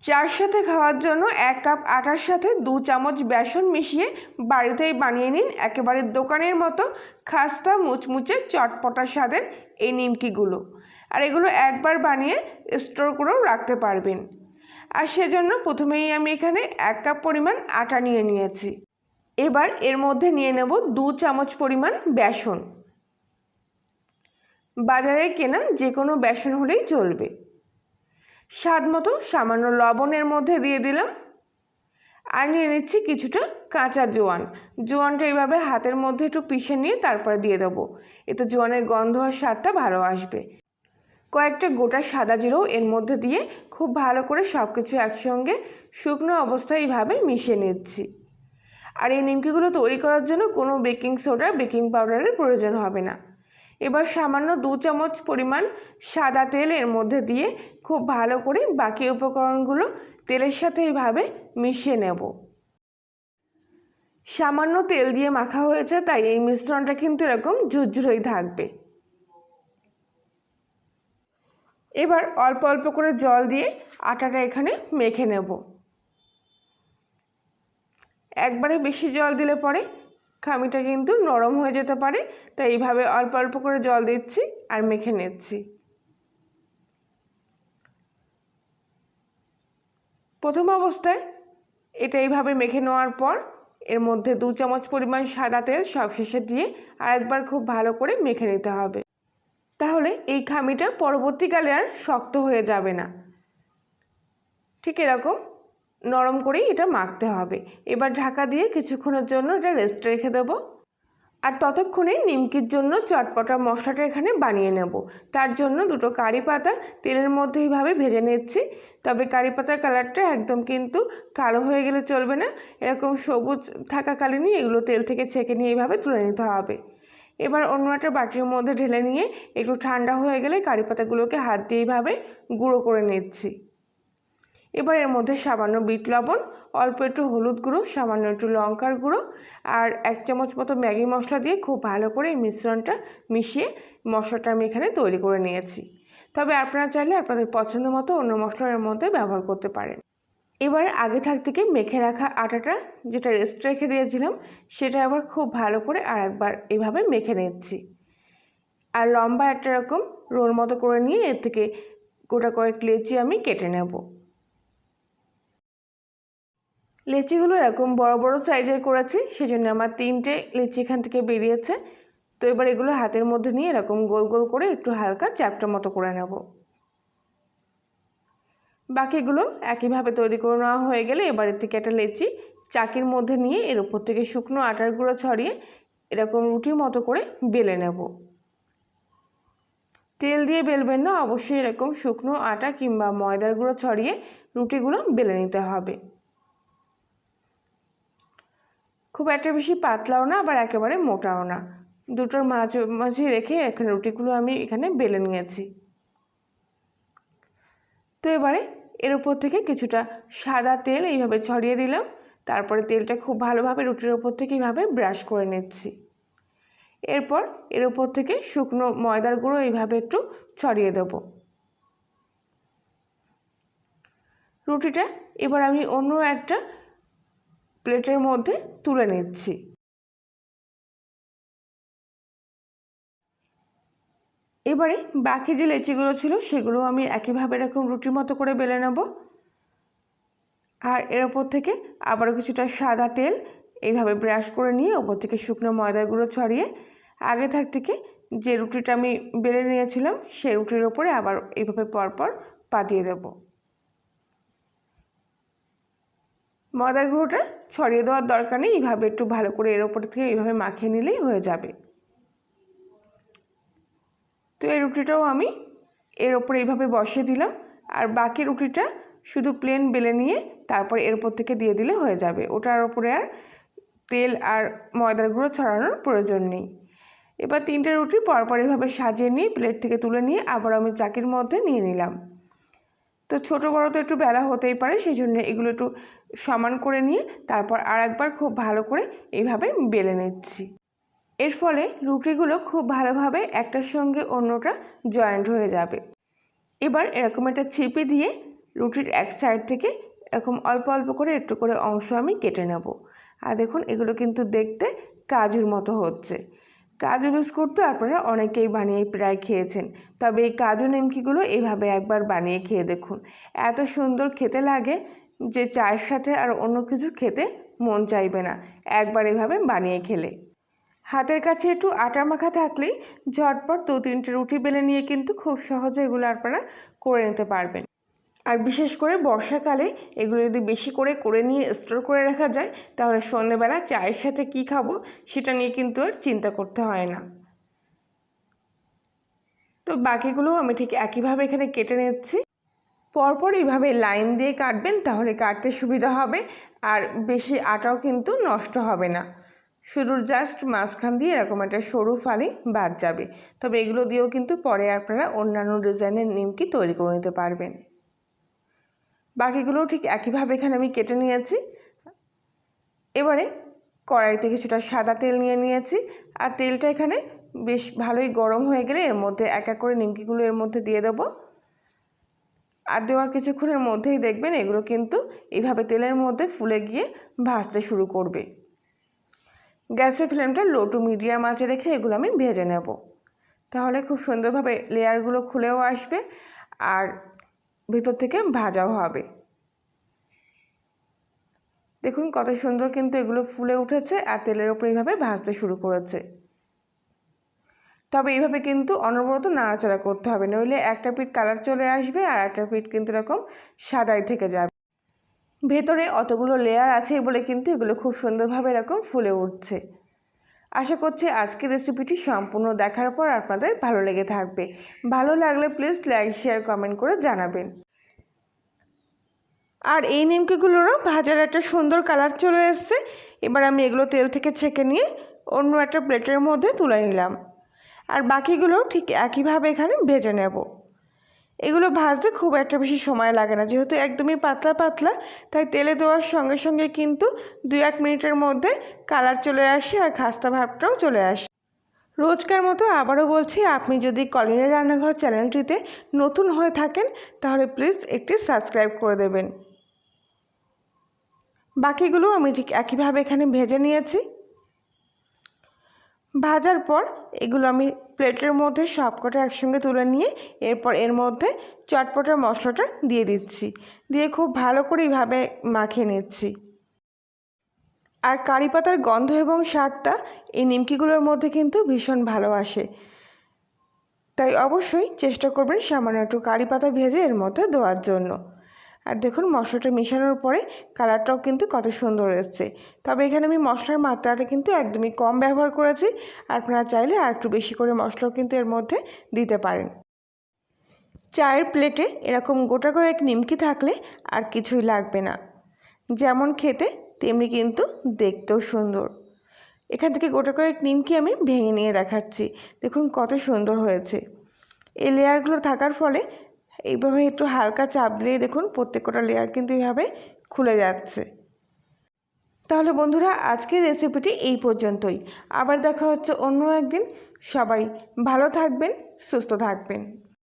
চার সাথে খাওয়ার জন্য 1 কাপ আটার সাথে 2 চামচ বেসন মিশিয়ে বাড়িতেই বানিয়ে নিন একেবারে দোকানের মতো খাস্তা মুচমুচে চটপটা স্বাদের এই নিমকিগুলো। আর এগুলো একবার বানিয়ে স্টোর করেও রাখতে পারবেন। আর সেজন্য প্রথমেই আমি এখানে 1 কাপ পরিমাণ আটা নিয়ে নিয়েছি। এবার এর মধ্যে নিয়ে নেব 2 চামচ পরিমাণ বেসন। বাজারে কেনা যে কোনো বেসন হলেই চলবে। স্বাদ মতো সামান্য লবণের মধ্যে দিয়ে দিলাম। আর নিয়ে নিচ্ছি কিছুটা কাঁচা জোয়ান। জোয়ানটা এইভাবে হাতের মধ্যে একটু পিষে নিয়ে তারপরে দিয়ে দেবো, এতে জোয়ানের গন্ধ আর স্বাদটা ভালো আসবে। কয়েকটা গোটা সাদা জিরাও এর মধ্যে দিয়ে খুব ভালো করে সব কিছু একসঙ্গে শুকনো অবস্থায় এইভাবে মিশিয়ে নিচ্ছি। আর এই নিমকিগুলো তৈরি করার জন্য কোনো বেকিং সোডা বেকিং পাউডারের প্রয়োজন হবে না। এবার সামান্য 2 চামচ পরিমাণ সাদা তেল এর মধ্যে দিয়ে খুব ভালো করে বাকি উপকরণগুলো তেলের সাথে এইভাবে মিশিয়ে নেব। সামান্য তেল দিয়ে মাখা হয়েছে, তাই এই মিশ্রণটা কিন্তু এরকম ঝুরঝুরেই থাকবে। এবার অল্প অল্প করে জল দিয়ে আটাটা এখানে মেখে নেব। একবারে বেশি জল দিলে পরে খামিটা কিন্তু নরম হয়ে যেতে পারে, তাই এইভাবে অল্প অল্প করে জল দিচ্ছি আর মেখে নিচ্ছি। প্রথম অবস্থায় এটা এইভাবে মেখে নেওয়ার পর এর মধ্যে 2 চামচ পরিমাণ সাদা তেল সবশেষে দিয়ে আরেকবার খুব ভালো করে মেখে নিতে হবে। তাহলে এই খামিটা পরবর্তীকালে আর শক্ত হয়ে যাবে না। ঠিক এরকম নরম করেই এটা মাখতে হবে। এবার ঢাকা দিয়ে কিছুক্ষণের জন্য এটা রেস্টে রেখে দেবো। আর ততক্ষণে নিমকির জন্য চটপটা মশলাটা এখানে বানিয়ে নেব। তার জন্য 2টো কারি পাতা তেলের মধ্যে এইভাবে ভেজে নিচ্ছি। তবে কারি পাতার কালারটা একদম কিন্তু কালো হয়ে গেলে চলবে না, এরকম সবুজ থাকাকালীনই এগুলো তেল থেকে ছেঁকে নিয়ে এইভাবে তুলে নিতে হবে। এবার অন্য একটা বাটির মধ্যে ঢেলে নিয়ে একটু ঠান্ডা হয়ে গেলে কারি পাতাগুলোকে হাত দিয়ে এইভাবে গুঁড়ো করে নিচ্ছি। এবার এর মধ্যে সামান্য বিট লবণ, অল্প একটু হলুদ গুঁড়ো, সামান্য একটু লঙ্কার গুঁড়ো আর 1 চামচ মতো ম্যাগি মশলা দিয়ে খুব ভালো করে এই মিশ্রণটা মিশিয়ে মশলাটা আমি এখানে তৈরি করে নিয়েছি। তবে আপনারা চাইলে আপনাদের পছন্দ মতো অন্য মশলা এর মধ্যে ব্যবহার করতে পারেন। এবার আগে থেকে মেখে রাখা আটাটা যেটা রেস্ট রেখে দিয়েছিলাম সেটা আবার খুব ভালো করে আরেকবার এইভাবে মেখে নিচ্ছি। আর লম্বা একটা এরকম রোল মতো করে নিয়ে এর থেকে গোটা কয়েক লেচি আমি কেটে নেব। লেচিগুলো এরকম বড় বড় সাইজের করেছি, সেজন্য আমার 3টে লেচি এখান থেকে বেরিয়েছে। তো এবার এগুলো হাতের মধ্যে নিয়ে এরকম গোল গোল করে একটু হালকা চ্যাপ্টা মতো করে নেব। বাকিগুলো একইভাবে তৈরি করে নেওয়া হয়ে গেলে এবার এর থেকে একটা লেচি চাকির মধ্যে নিয়ে এর উপর থেকে শুকনো আটার গুঁড়ো ছড়িয়ে এরকম রুটির মতো করে বেলে নেব। তেল দিয়ে বেলবেন না, অবশ্যই এরকম শুকনো আটা কিংবা ময়দার গুঁড়ো ছড়িয়ে রুটিগুলো বেলে নিতে হবে। খুব একটা বেশি পাতলাও না আবার একেবারে মোটাও না, দুটোর মাঝামাঝি রেখে এখানে রুটিগুলো আমি এখানে বেলে নিয়েছি। তো এবারে এর উপর থেকে কিছুটা সাদা তেল এইভাবে ছড়িয়ে দিলাম। তারপরে তেলটা খুব ভালোভাবে রুটির উপর থেকে এইভাবে ব্রাশ করে নিচ্ছি। এরপর এর উপর থেকে শুকনো ময়দার গুঁড়ো এইভাবে একটু ছড়িয়ে দেব। রুটিটা এবার আমি অন্য একটা প্লেটের মধ্যে তুলে নিচ্ছি। এবারে বাকি যে লেচিগুলো ছিল সেগুলো আমি একইভাবে এরকম রুটির মতো করে বেলে নেব। আর এর ওপর থেকে আবারও কিছুটা সাদা তেল এইভাবে ব্রাশ করে নিয়ে ওপর থেকে শুকনো ময়দাগুলো ছড়িয়ে আগে থেকে যে রুটিটা আমি বেলে নিয়েছিলাম সেই রুটির ওপরে আবার এইভাবে পরপর পাতিয়ে দেব। ময়দার গুঁড়োটা ছড়িয়ে দেওয়ার দরকার নেই, এইভাবে একটু ভালো করে এর ওপর থেকে এইভাবে মাখিয়ে নিলেই হয়ে যাবে। তো এই রুটিটাও আমি এর ওপরে এইভাবে বসিয়ে দিলাম। আর বাকি রুটিটা শুধু প্লেন বেলে নিয়ে তারপর এর ওপর থেকে দিয়ে দিলে হয়ে যাবে, ওটার ওপরে আর তেল আর ময়দার গুঁড়ো ছড়ানোর প্রয়োজন নেই। এবার 3টে রুটি পরপর এইভাবে সাজিয়ে নিয়ে প্লেট থেকে তুলে নিয়ে আবার আমি চাকির মধ্যে নিয়ে নিলাম। তো ছোটো বড়ো তো একটু বেলা হতেই পারে, সেই জন্য এগুলো একটু সমান করে নিয়ে তারপর আর একবার খুব ভালো করে এইভাবে বেলে নিচ্ছি। এর ফলে রুটিগুলো খুব ভালোভাবে একটার সঙ্গে অন্যটা জয়েন্ট হয়ে যাবে। এবার এরকম একটা ছিপি দিয়ে রুটির এক সাইড থেকে এরকম অল্প অল্প করে একটু করে অংশ আমি কেটে নেব। আর দেখুন এগুলো কিন্তু দেখতে কাজুর মতো হচ্ছে। কাজু বিস্কুট তো আপনারা অনেকেই বানিয়ে প্রায় খেয়েছেন, তবে এই কাজু নিমকিগুলো এইভাবে একবার বানিয়ে খেয়ে দেখুন। এত সুন্দর খেতে লাগে যে চায়ের সাথে আর অন্য কিছু খেতে মন চাইবে না একবার এভাবে বানিয়ে খেলে। হাতের কাছে একটু আটা মাখা থাকলেই ঝটপট 2-3টে রুটি বেলে নিয়ে কিন্তু খুব সহজে এগুলো আপনারা করে নিতে পারবেন। আর বিশেষ করে বর্ষাকালে এগুলো যদি বেশি করে নিয়ে স্টোর করে রাখা যায়, তাহলে সন্ধ্যেবেলা চায়ের সাথে কি খাবো সেটা নিয়ে কিন্তু আর চিন্তা করতে হয় না। তো বাকিগুলো আমি ঠিক একইভাবে এখানে কেটে নিচ্ছি। পরপর এইভাবে লাইন দিয়ে কাটবেন, তাহলে কাটতে সুবিধা হবে আর বেশি আটাও কিন্তু নষ্ট হবে না। শুধু জাস্ট মাঝখান দিয়ে এরকম একটা সরু ফালি বাদ যাবে। তবে এগুলো দিয়েও কিন্তু পরে আপনারা অন্যান্য ডিজাইনের নিমকি তৈরি করে নিতে পারবেন। বাকিগুলোও ঠিক একইভাবে এখানে আমি কেটে নিয়েছি। এবারে কড়াইতে কিছুটা সাদা তেল নিয়ে নিয়েছি, আর তেলটা এখানে বেশ ভালোই গরম হয়ে গেলে এর মধ্যে এক এক করে নিমকিগুলো এর মধ্যে দিয়ে দেবো। আর দেওয়ার কিছুক্ষণের মধ্যেই দেখবেন এগুলো কিন্তু এইভাবে তেলের মধ্যে ফুলে গিয়ে ভাজতে শুরু করবে। গ্যাসের ফ্লেমটা লো টু মিডিয়াম আঁচে রেখে এগুলো আমি ভেজে নেব। তাহলে খুব সুন্দরভাবে লেয়ারগুলো খুলেও আসবে আর ভিতর থেকে ভাজাও হবে। দেখুন কত সুন্দর কিন্তু এগুলো ফুলে উঠেছে আর তেলের ওপর এইভাবে ভাজতে শুরু করেছে। তবে এইভাবে কিন্তু অনবরত নাড়াচাড়া করতে হবে, নইলে একটা পিঠ কালার চলে আসবে আর একটা পিঠ কিন্তু এরকম সাদাই থেকে যাবে। ভেতরে অতগুলো লেয়ার আছে বলে কিন্তু এগুলো খুব সুন্দরভাবে এরকম ফুলে উঠছে। আশা করছি আজকের রেসিপিটি সম্পূর্ণ দেখার পর আপনাদের ভালো লেগে থাকবে। ভালো লাগলে প্লিজ লাইক শেয়ার কমেন্ট করে জানাবেন। আর এই নিমকিগুলোরও ভাজার একটা সুন্দর কালার চলে এসছে। এবার আমি এগুলো তেল থেকে ছেঁকে নিয়ে অন্য একটা প্লেটের মধ্যে তুলে নিলাম। আর বাকিগুলো ঠিক একইভাবে এখানে ভেজে নেব। এগুলো ভাজতে খুব একটা বেশি সময় লাগে না, যেহেতু একদমই পাতলা পাতলা, তাই তেলে দেওয়ার সঙ্গে সঙ্গে কিন্তু 2-1 মিনিটের মধ্যে কালার চলে আসে আর খাস্তা ভাবটাও চলে আসে। রোজকার মতো আবারও বলছি, আপনি যদি কলিনের রান্নাঘর চ্যানেলটিতে নতুন হয়ে থাকেন তাহলে প্লিজ একটি সাবস্ক্রাইব করে দেবেন। বাকিগুলো আমি ঠিক একইভাবে এখানে ভেজে নিয়েছি। ভাজার পর এগুলো আমি প্লেটের মধ্যে সবকটা একসঙ্গে তুলে নিয়ে এরপর এর মধ্যে চটপটার মশলাটা দিয়ে দিচ্ছি, দিয়ে খুব ভালো করে এইভাবে মাখিয়ে নিচ্ছি। আর কারি পাতার গন্ধ এবং স্বাদটা এই নিমকিগুলোর মধ্যে কিন্তু ভীষণ ভালো আসে, তাই অবশ্যই চেষ্টা করবেন সামান্য একটু কারি পাতা ভেজে এর মধ্যে দেওয়ার জন্য। আর দেখুন মশলাটা মেশানোর পরে কালারটাও কিন্তু কত সুন্দর এসছে। তবে এখানে আমি মশলার মাত্রাটা কিন্তু একদমই কম ব্যবহার করেছি, আপনারা চাইলে আর একটু বেশি করে মশলাও কিন্তু এর মধ্যে দিতে পারেন। চায়ের প্লেটে এরকম গোটা কয়েক নিমকি থাকলে আর কিছুই লাগবে না, যেমন খেতে তেমনি কিন্তু দেখতেও সুন্দর। এখান থেকে গোটা কয়েক নিমকি আমি ভেঙে নিয়ে দেখাচ্ছি, দেখুন কত সুন্দর হয়েছে। এই লেয়ারগুলো থাকার ফলে এইভাবে একটু হালকা চাপ দিলেই দেখুন প্রত্যেকটা লেয়ার কিন্তু এইভাবে খুলে যাচ্ছে। তাহলে বন্ধুরা আজকের রেসিপিটি এই পর্যন্তই। আবার দেখা হচ্ছে অন্য একদিন। সবাই ভালো থাকবেন, সুস্থ থাকবেন।